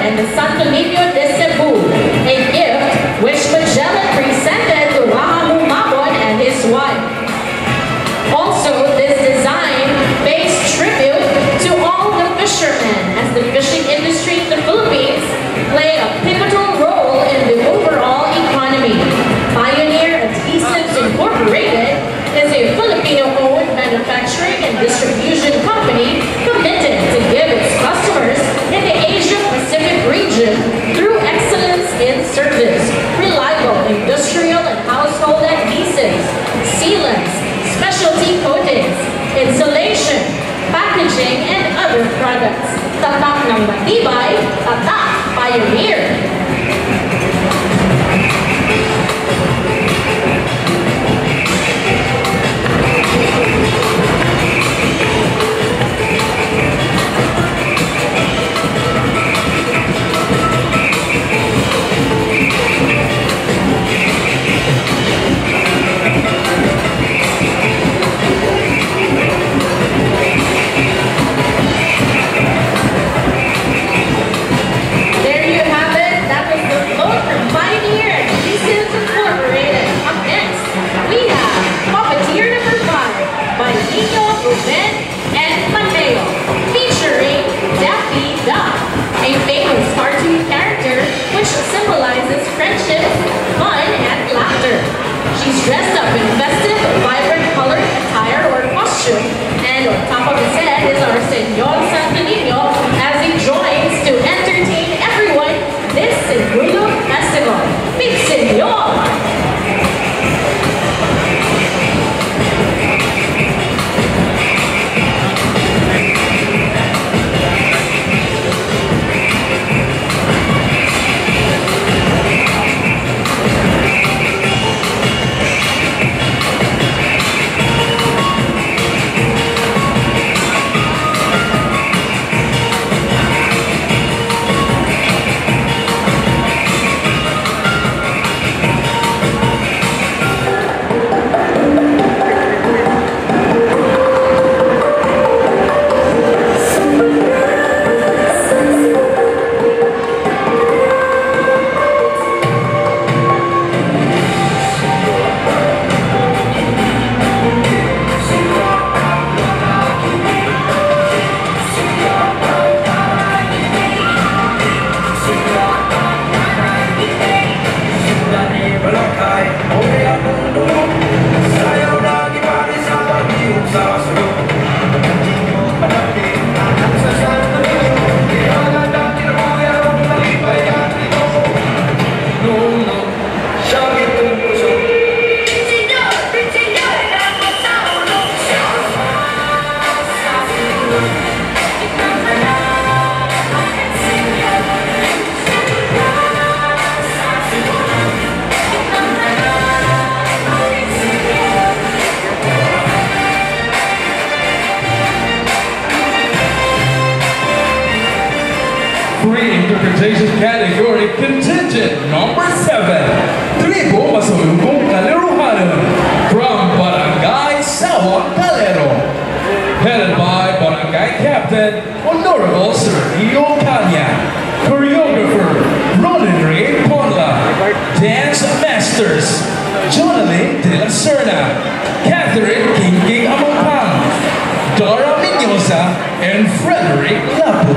and the Santo Niño de Cebu, a gift which Magellan presented to Wahamu Mabon and his wife. Also, this design pays tribute to all the fishermen, as the fishing industry in the Philippines play a pivotal role in the overall economy. Pioneer Adhesives Incorporated is a Filipino-owned manufacturing and distribution company committed to give its customers in the Asia-Pacific region through excellence in service, reliable industrial and household adhesives, sealants, specialty coatings, insulation, packaging, and other products. Tatak ng matibay, tatak Pioneer. She's dressed up in festive, vibrant colored attire or costume, and on top of his head is our Señor Santo Niño as he joins to entertain everyone this Sigulog Festival. Big Señor! Interpretation category contingent number 7, Tribo Masalubong Kaliruhanan from Barangay Sawang Calero, headed by Barangay Captain Honorable Sir Leo Canya, choreographer Ronin Ray Ponla, dance masters Jonalyn De La Serna, Catherine King Amapang, Dora Minosa, and Frederick Lapo.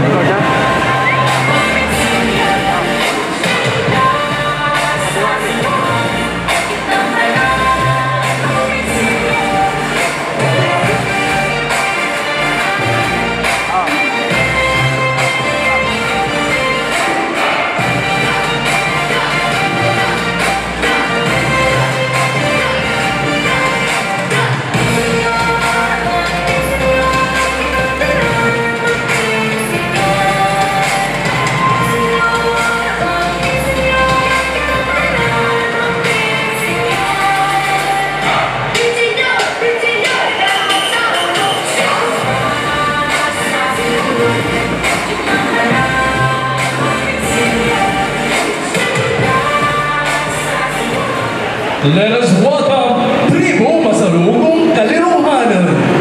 Let us welcome Tribo Masalubong Kaliruhanan.